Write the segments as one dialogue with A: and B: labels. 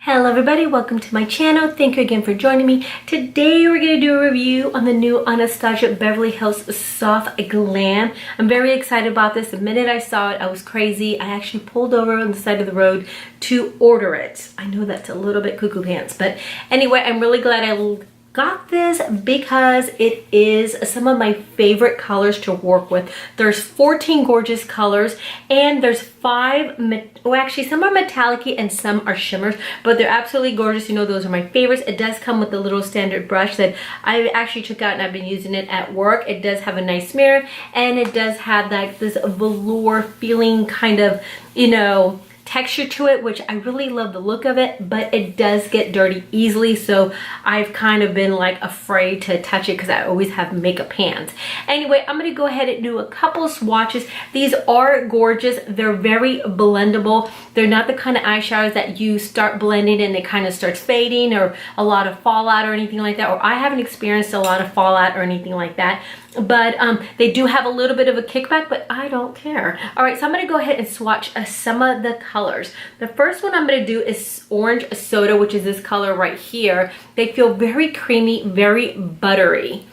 A: Hello everybody, welcome to my channel. Thank you again for joining me. Today we're going to do a review on the new Anastasia Beverly Hills Soft Glam. I'm very excited about this. The minute I saw it, I was crazy. I actually pulled over on the side of the road to order it. I know that's a little bit cuckoo pants, but anyway, I'm really glad I got this because it is some of my favorite colors to work with. There's 14 gorgeous colors and there's 5, well actually some are metallic-y and some are shimmers, but they're absolutely gorgeous. You know, those are my favorites. It does come with a little standard brush that I actually took out and I've been using it at work. It does have a nice mirror and it does have like this velour feeling kind of, you know, texture to it, which I really love the look of it, but it does get dirty easily, so I've kind of been like afraid to touch it because I always have makeup hands. Anyway, I'm gonna go ahead and do a couple swatches. These are gorgeous. They're very blendable. They're not the kind of eyeshadows that you start blending and it kind of starts fading or a lot of fallout or anything like that, or I haven't experienced a lot of fallout or anything like that. But they do have a little bit of a kickback, but I don't care. All right, so I'm gonna go ahead and swatch some of the colors. The first one I'm gonna do is Orange Soda, which is this color right here. They feel very creamy, very buttery.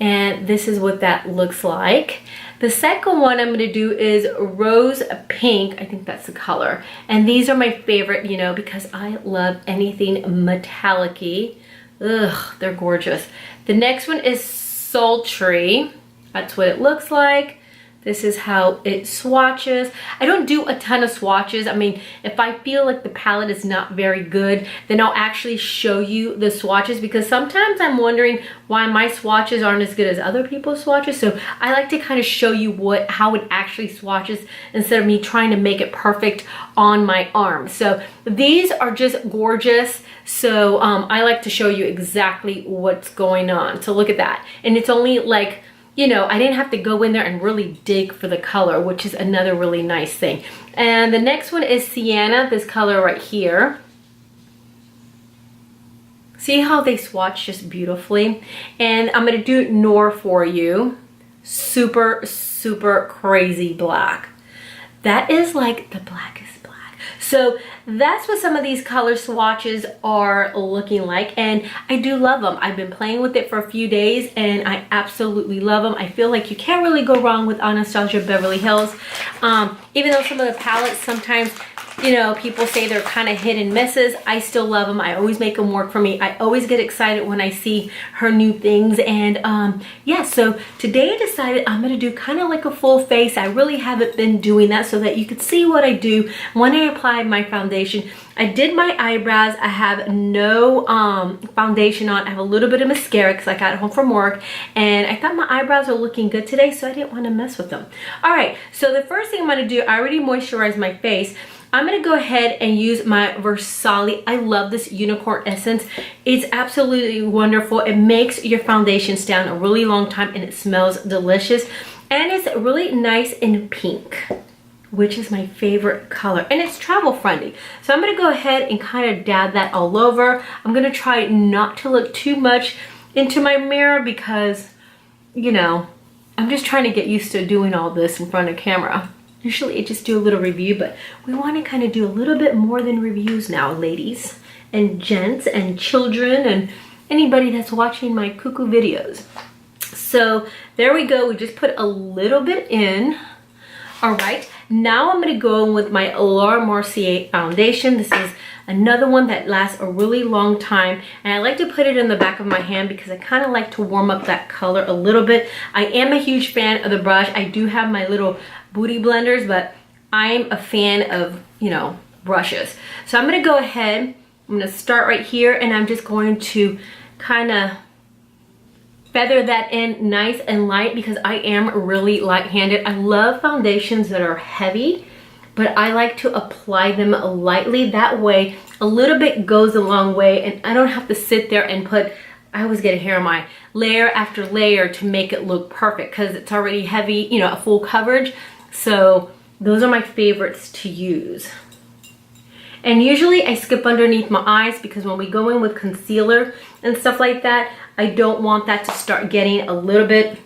A: And this is what that looks like. The second one I'm gonna do is Rose Pink. I think that's the color. And these are my favorite, you know, because I love anything metallic-y. Ugh, they're gorgeous. The next one is Sultry. That's what it looks like. This is how it swatches. I don't do a ton of swatches. I mean, if I feel like the palette is not very good, then I'll actually show you the swatches, because sometimes I'm wondering why my swatches aren't as good as other people's swatches. So I like to kind of show you how it actually swatches instead of me trying to make it perfect on my arm. So these are just gorgeous. So I like to show you exactly what's going on. So look at that. And it's only like, you know, I didn't have to go in there and really dig for the color, which is another really nice thing. And the next one is Sienna, this color right here. See how they swatch just beautifully? And I'm gonna do Noir for you. Super, super crazy black. That is like the blackest black. So that's what some of these color swatches are looking like, and I do love them. I've been playing with it for a few days and I absolutely love them. I feel like you can't really go wrong with Anastasia Beverly Hills. Even though some of the palettes sometimes, you know, people say they're kind of hit and misses, I still love them. I always make them work for me. I always get excited when I see her new things. And yeah, so today I decided I'm gonna do kind of like a full face. I really haven't been doing that, so that you could see what I do when I apply my foundation. I did my eyebrows. I have no foundation on. I have a little bit of mascara because I got home from work and I thought my eyebrows are looking good today, so I didn't want to mess with them. All right, so the first thing I'm going to do, I already moisturized my face. I'm going to go ahead and use my Farsali. I love this unicorn essence. It's absolutely wonderful. It makes your foundation stay on a really long time and it smells delicious. And it's really nice in pink, which is my favorite color, and it's travel friendly. So I'm gonna go ahead and kind of dab that all over. I'm gonna try not to look too much into my mirror because, you know, I'm just trying to get used to doing all this in front of camera. Usually I just do a little review, but we want to kind of do a little bit more than reviews now, ladies and gents and children and anybody that's watching my cuckoo videos. So there we go. We just put a little bit in. All right, now I'm going to go in with my Laura Mercier foundation. This is another one that lasts a really long time, and I like to put it in the back of my hand because I kind of like to warm up that color a little bit. I am a huge fan of the brush. I do have my little booty blenders, but I'm a fan of, you know, brushes. So I'm going to go ahead, I'm going to start right here, and I'm just going to kind of feather that in nice and light because I am really light-handed. I love foundations that are heavy, but I like to apply them lightly. That way a little bit goes a long way and I don't have to sit there and put, I always get a hair on my layer after layer to make it look perfect because it's already heavy, you know, a full coverage. So those are my favorites to use. And usually I skip underneath my eyes because when we go in with concealer and stuff like that, I don't want that to start getting a little bit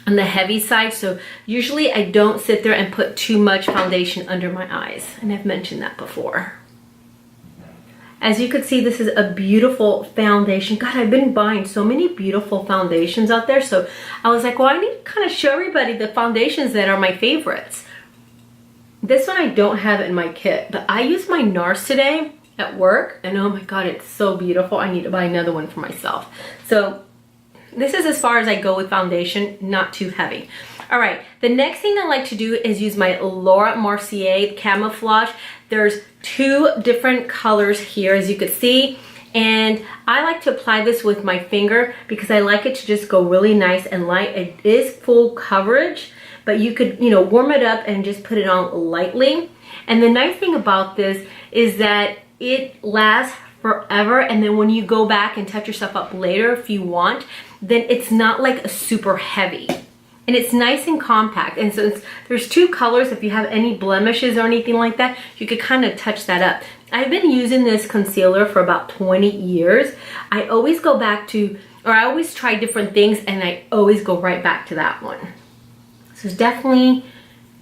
A: on the heavy side. So usually I don't sit there and put too much foundation under my eyes. And I've mentioned that before. As you can see, this is a beautiful foundation. God, I've been buying so many beautiful foundations out there. So I was like, well, I need to kind of show everybody the foundations that are my favorites. This one I don't have in my kit, but I used my NARS today at work. And oh my God, it's so beautiful. I need to buy another one for myself. So this is as far as I go with foundation, not too heavy. All right, the next thing I like to do is use my Laura Mercier camouflage. There's 2 different colors here, as you can see. And I like to apply this with my finger because I like it to just go really nice and light. It is full coverage, but you could, you know, warm it up and just put it on lightly. And the nice thing about this is that it lasts forever. And then when you go back and touch yourself up later, if you want, then it's not like a super heavy. And it's nice and compact. And so there's 2 colors. If you have any blemishes or anything like that, you could kind of touch that up. I've been using this concealer for about 20 years. I always go back to, or I always try different things, and I always go right back to that one. So it's definitely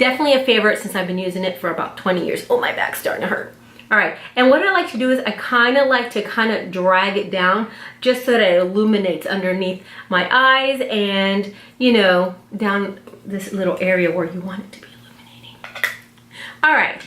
A: a favorite since I've been using it for about 20 years. Oh, my back's starting to hurt. All right, and what I like to do is I kind of like to drag it down just so that it illuminates underneath my eyes and, you know, down this little area where you want it to be illuminating. All right,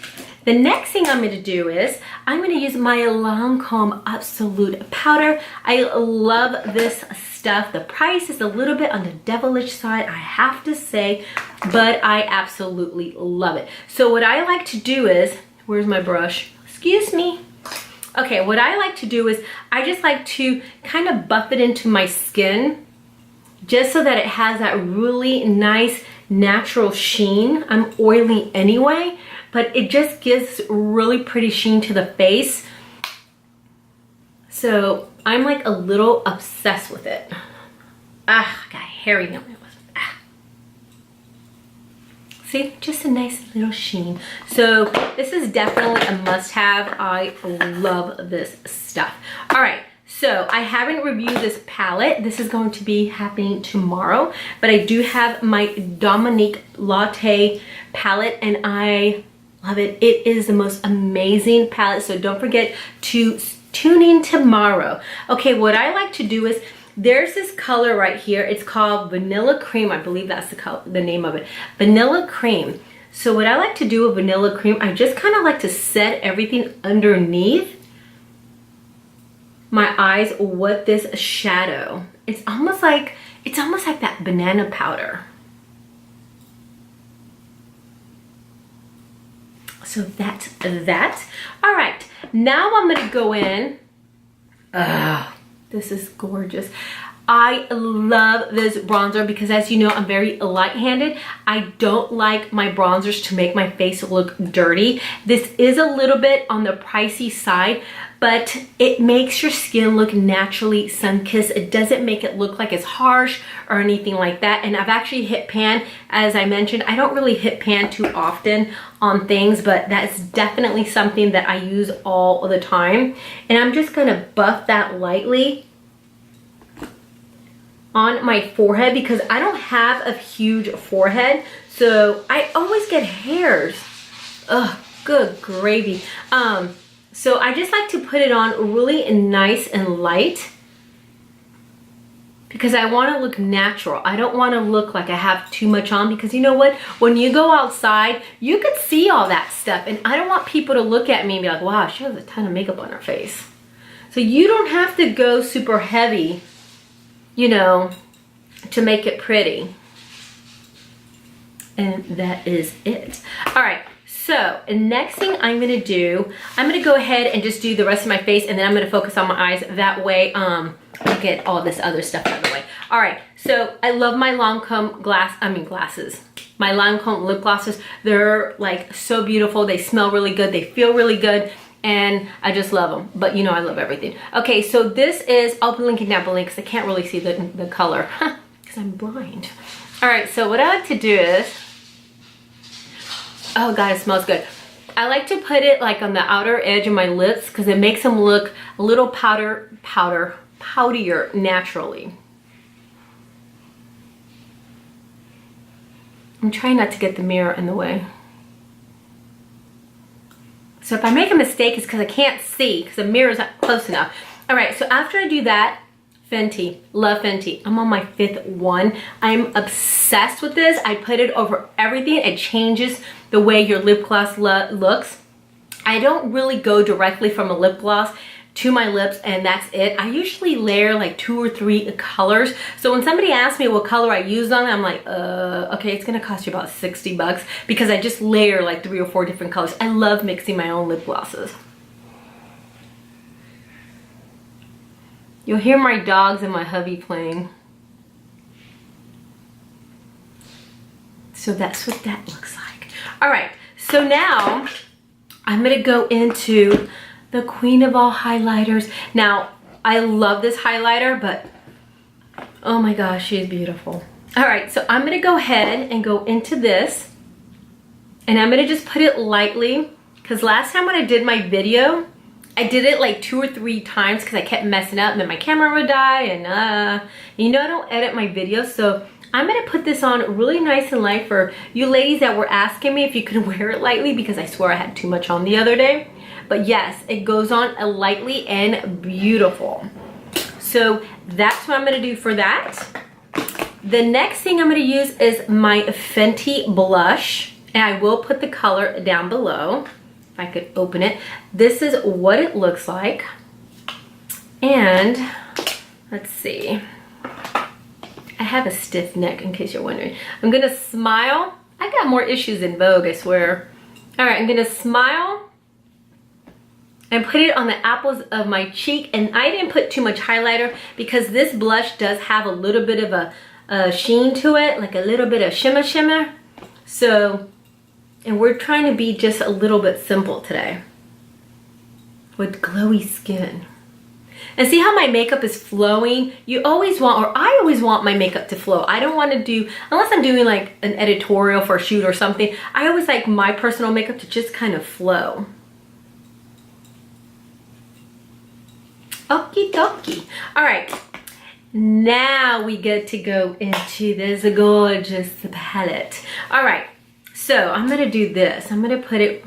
A: the next thing I'm going to do is I'm going to use my Lancome Absolute powder. I love this stuff. The price is a little bit on the devilish side, I have to say, but I absolutely love it. So what I like to do is, where's my brush? Excuse me. Okay, what I like to do is I just like to kind of buff it into my skin just so that it has that really nice natural sheen. I'm oily anyway, but it just gives really pretty sheen to the face. So I'm like a little obsessed with it. Ah, I got hairy nails. See, just a nice little sheen. So this is definitely a must-have. I love this stuff. All right, so I haven't reviewed this palette. This is going to be happening tomorrow, but I do have my Dominique Latte palette, and I love it. It is the most amazing palette, so don't forget to tune in tomorrow. Okay, what I like to do is, there's this color right here. It's called Vanilla Cream. I believe that's the name of it. Vanilla Cream. So what I like to do with Vanilla Cream, I just kind of like to set everything underneath my eyes with this shadow. It's almost like that banana powder. So that's that. All right, now I'm gonna go in. This is gorgeous. I love this bronzer because, as you know, I'm very light-handed. I don't like my bronzers to make my face look dirty. This is a little bit on the pricey side, but it makes your skin look naturally sun-kissed. It doesn't make it look like it's harsh or anything like that. And I've actually hit pan, as I mentioned. I don't really hit pan too often on things, but that's definitely something that I use all the time. And I'm just gonna buff that lightly on my forehead because I don't have a huge forehead, so I always get hairs. Ugh, good gravy. So I just like to put it on really nice and light because I want to look natural. I don't want to look like I have too much on, because you know what? When you go outside, you could see all that stuff, and I don't want people to look at me and be like, wow, she has a ton of makeup on her face. So you don't have to go super heavy, you know, to make it pretty. And that is it. All right, so the next thing I'm gonna do, I'm gonna go ahead and just do the rest of my face, and then I'm gonna focus on my eyes. That way, I get all this other stuff out of the way. All right, so I love my Lancome glasses. My Lancome lip glosses. They're like so beautiful. They smell really good. They feel really good. And I just love them, but you know I love everything. Okay, so this is, I'll be linking down below because I can't really see the color because I'm blind. All right, so what I like to do is, oh God, it smells good. I like to put it like on the outer edge of my lips because it makes them look a little powdier naturally. I'm trying not to get the mirror in the way. So if I make a mistake, it's because I can't see, because the mirror's not close enough. All right, so after I do that, Fenty, love Fenty. I'm on my 5th one. I'm obsessed with this. I put it over everything. It changes the way your lip gloss looks. I don't really go directly from a lip gloss to my lips and that's it. I usually layer like 2 or 3 colors. So when somebody asks me what color I use on it, I'm like, okay, it's gonna cost you about 60 bucks because I just layer like 3 or 4 different colors. I love mixing my own lip glosses. You'll hear my dogs and my hubby playing. So that's what that looks like. All right, so now I'm gonna go into the queen of all highlighters. Now, I love this highlighter, but oh my gosh, she is beautiful. All right, so I'm gonna go ahead and go into this, and I'm gonna just put it lightly, because last time when I did my video, I did it like 2 or 3 times because I kept messing up and then my camera would die, and you know I don't edit my videos, so I'm gonna put this on really nice and light for you ladies that were asking me if you could wear it lightly, because I swear I had too much on the other day. But yes, it goes on lightly and beautiful. So that's what I'm gonna do for that. The next thing I'm gonna use is my Fenty blush, and I will put the color down below. If I could open it. This is what it looks like. And let's see. I have a stiff neck in case you're wondering. I'm gonna smile. I got more issues in Vogue, I swear. All right, I'm gonna smile and put it on the apples of my cheek. And I didn't put too much highlighter because this blush does have a little bit of a sheen to it, like a little bit of shimmer. So, and we're trying to be just a little bit simple today with glowy skin. And see how my makeup is flowing? You always want, or I always want my makeup to flow. I don't want to do, unless I'm doing like an editorial for a shoot or something, I always like my personal makeup to just kind of flow. Okie dokie. All right, now we get to go into this gorgeous palette. All right, so I'm gonna do this. I'm gonna put it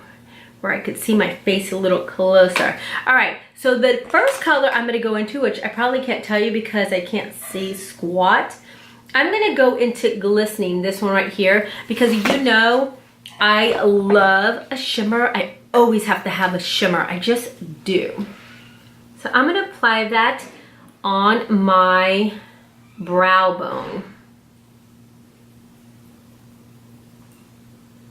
A: where I could see my face a little closer. All right, so the first color I'm gonna go into, which I probably can't tell you because I can't see squat. I'm gonna go into Glistening, this one right here, because you know I love a shimmer. I always have to have a shimmer, I just do. So I'm gonna apply that on my brow bone.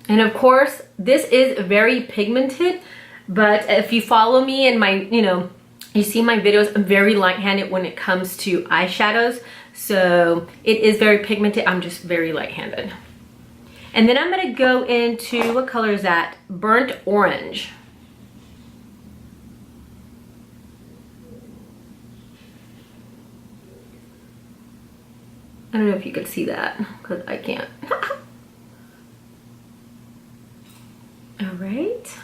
A: And of course, this is very pigmented, but if you follow me in my, you see my videos, I'm very light-handed when it comes to eyeshadows. So it is very pigmented, I'm just very light-handed. And then I'm gonna go into, what color is that? Burnt orange. I don't know if you could see that, because I can't. All right.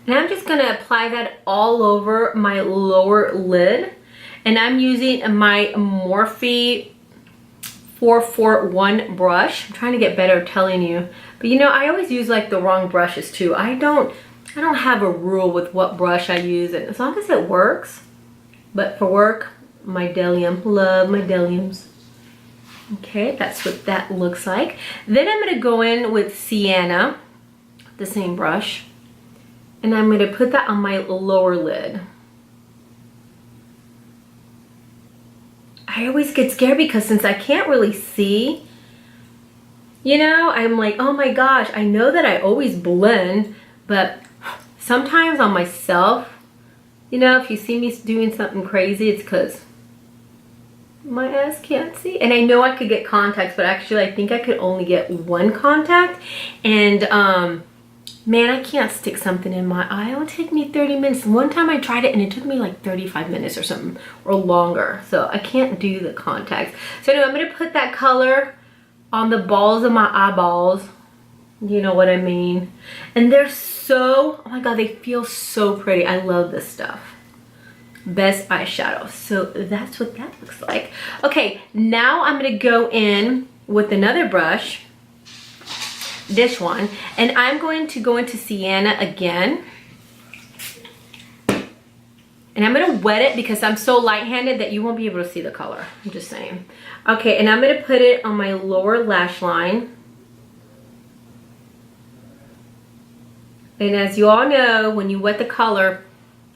A: And I'm just gonna apply that all over my lower lid. And I'm using my Morphe 441 brush. I'm trying to get better at telling you. But I always use like the wrong brushes too. I don't have a rule with what brush I use, and as long as it works. But for work, my Delium, love my Deliums. Okay, that's what that looks like. Then I'm gonna go in with Sienna, the same brush, and I'm gonna put that on my lower lid. I always get scared because since I can't really see, I'm like, oh my gosh, I know that I always blend, but sometimes on myself, if you see me doing something crazy, it's because my ass can't see. And I know I could get contacts, but actually I think I could only get one contact. And man, I can't stick something in my eye. It would take me 30 minutes. One time I tried it and it took me like 35 minutes or something, or longer. So I can't do the contacts. So anyway, I'm gonna put that color on the balls of my eyeballs. You know what I mean? And they're so, oh my God, they feel so pretty. I love this stuff. Best eyeshadow. So that's what that looks like. Okay, now I'm gonna go in with another brush, this one, and I'm going to go into Sienna again. And I'm gonna wet it because I'm so light-handed that you won't be able to see the color. I'm just saying. Okay, and I'm gonna put it on my lower lash line. And as you all know, when you wet the color,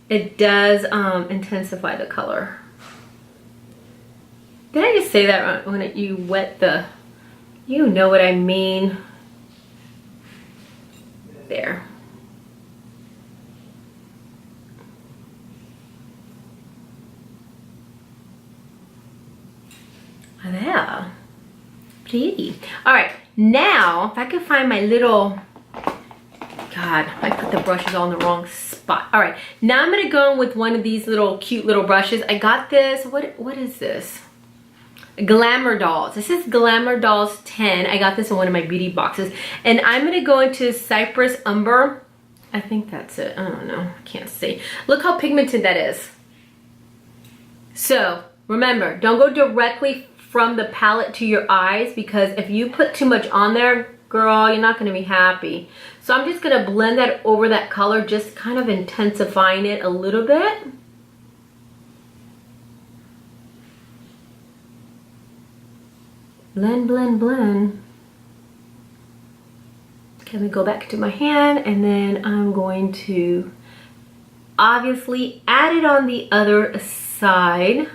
A: it does intensify the color. Did I just say that when you wet the, you know what I mean? There. There. Pretty. All right, now if I can find my little, God, I put the brushes all in the wrong spot. All right, now I'm gonna go in with one of these little cute little brushes. I got this, what is this? Glamour Dolls. This is Glamour Dolls 10. I got this in one of my beauty boxes. And I'm gonna go into Cypress Umber. I think that's it, I don't know, I can't see. Look how pigmented that is. So, remember, don't go directly from the palette to your eyes, because if you put too much on there, girl, you're not gonna be happy. So I'm just gonna blend that over that color, just kind of intensifying it a little bit. Blend, blend, blend. Okay, let me go back to my hand, and then I'm going to obviously add it on the other side.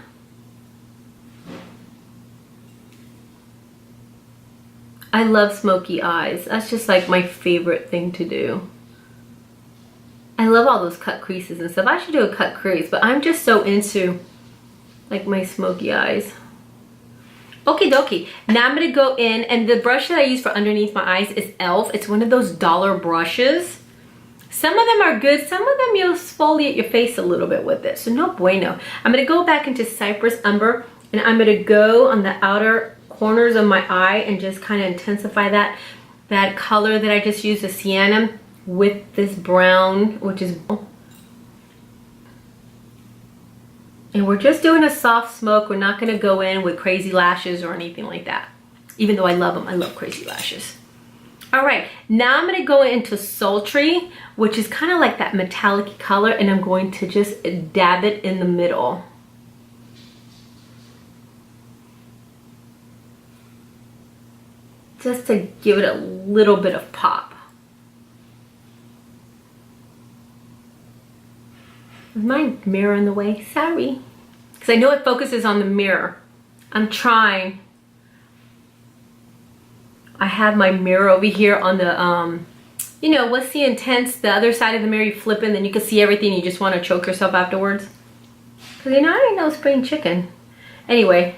A: I love smoky eyes. That's just like my favorite thing to do. I love all those cut creases and stuff. I should do a cut crease, but I'm just so into like my smoky eyes. Okie dokie. Now I'm gonna go in, and the brush that I use for underneath my eyes is e.l.f. It's one of those dollar brushes. Some of them are good, some of them you'll exfoliate your face a little bit with it, so no bueno. I'm gonna go back into Cypress Umber, and I'm gonna go on the outer corners of my eye and just kind of intensify that color that I just used, the sienna, with this brown, which is, and we're just doing a soft smoke. We're not going to go in with crazy lashes or anything like that, even though I love them. I love crazy lashes. All right, now I'm going to go into Sultry, which is kind of like that metallic color, and I'm going to just dab it in the middle. Just to give it a little bit of pop. Is my mirror in the way? Sorry. Because I know it focuses on the mirror. I'm trying. I have my mirror over here on the, you know, what's the intense, the other side of the mirror, you flip it and then you can see everything, you just want to choke yourself afterwards. Because, you know, I didn't know spring chicken. Anyway.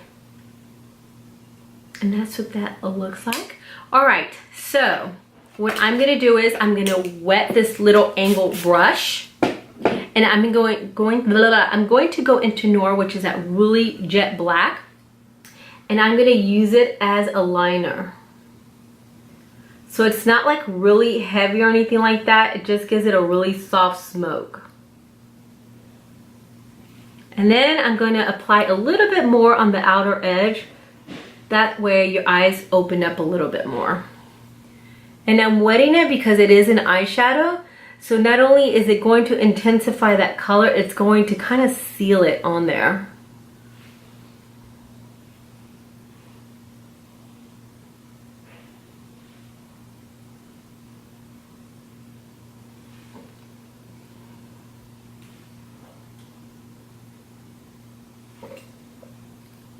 A: And that's what that looks like. All right, so what I'm gonna do is I'm gonna wet this little angle brush, and I'm going to go into Noir, which is that really jet black, and I'm gonna use it as a liner. So it's not like really heavy or anything like that. It just gives it a really soft smoke. And then I'm going to apply a little bit more on the outer edge. That way your eyes open up a little bit more. And I'm wetting it because it is an eyeshadow. So not only is it going to intensify that color, it's going to kind of seal it on there.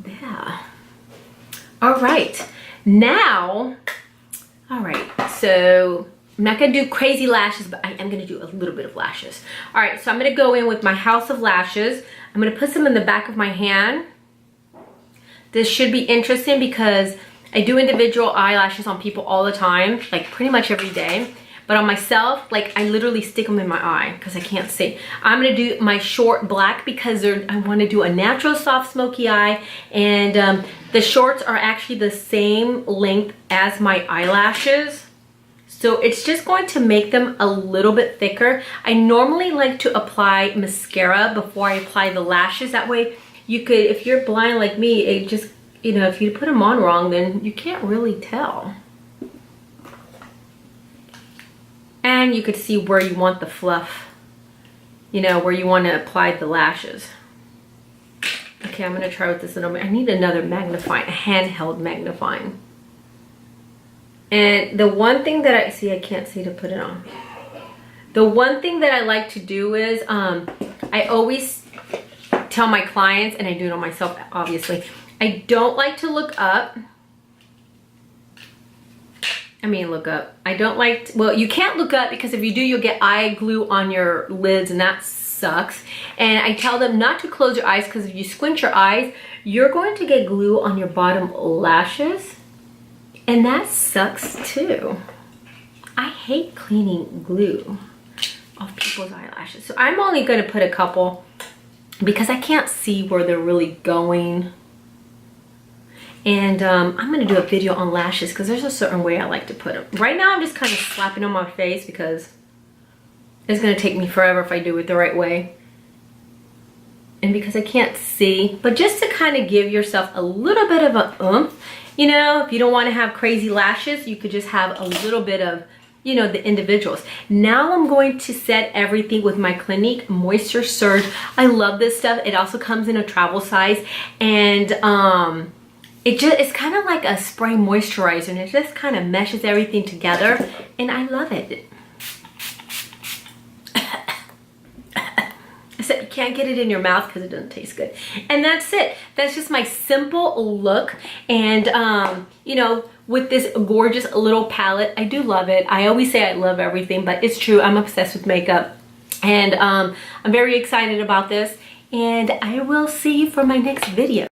A: Yeah. All right, now, all right, so I'm not gonna do crazy lashes, but I am gonna do a little bit of lashes. All right, so I'm gonna go in with my House of Lashes. I'm gonna put some in the back of my hand. This should be interesting because I do individual eyelashes on people all the time, like pretty much every day. But on myself, like I literally stick them in my eye because I can't see. I'm gonna do my short black because I wanna do a natural soft smoky eye, and the shorts are actually the same length as my eyelashes. So it's just going to make them a little bit thicker. I normally like to apply mascara before I apply the lashes. That way you could, if you're blind like me, it just, you know, if you put them on wrong, then you can't really tell. And you could see where you want the fluff you know, where you want to apply the lashes. Okay, I'm gonna try with this little bit. I need another magnifying, a handheld magnifying. And the one thing that I can't see to put it on. The one thing that I like to do is, I always tell my clients, and I do it on myself, obviously, I don't like to look up. I mean, look up. I don't like, well, you can't look up because if you do, you'll get eye glue on your lids, and that sucks. And I tell them not to close your eyes because if you squint your eyes, you're going to get glue on your bottom lashes. And that sucks too. I hate cleaning glue off people's eyelashes. So I'm only going to put a couple because I can't see where they're really going. And I'm going to do a video on lashes because there's a certain way I like to put them. Right now I'm just kind of slapping on my face because it's going to take me forever if I do it the right way. And because I can't see. But just to kind of give yourself a little bit of a oomph. You know, if you don't want to have crazy lashes, you could just have a little bit of, you know, the individuals. Now I'm going to set everything with my Clinique Moisture Surge. I love this stuff. It also comes in a travel size. And it's kind of like a spray moisturizer. And it just kind of meshes everything together. And I love it. Except you can't get it in your mouth because it doesn't taste good. And that's it. That's just my simple look. And, you know, with this gorgeous little palette, I do love it. I always say I love everything, but it's true. I'm obsessed with makeup. And I'm very excited about this. And I will see you for my next video.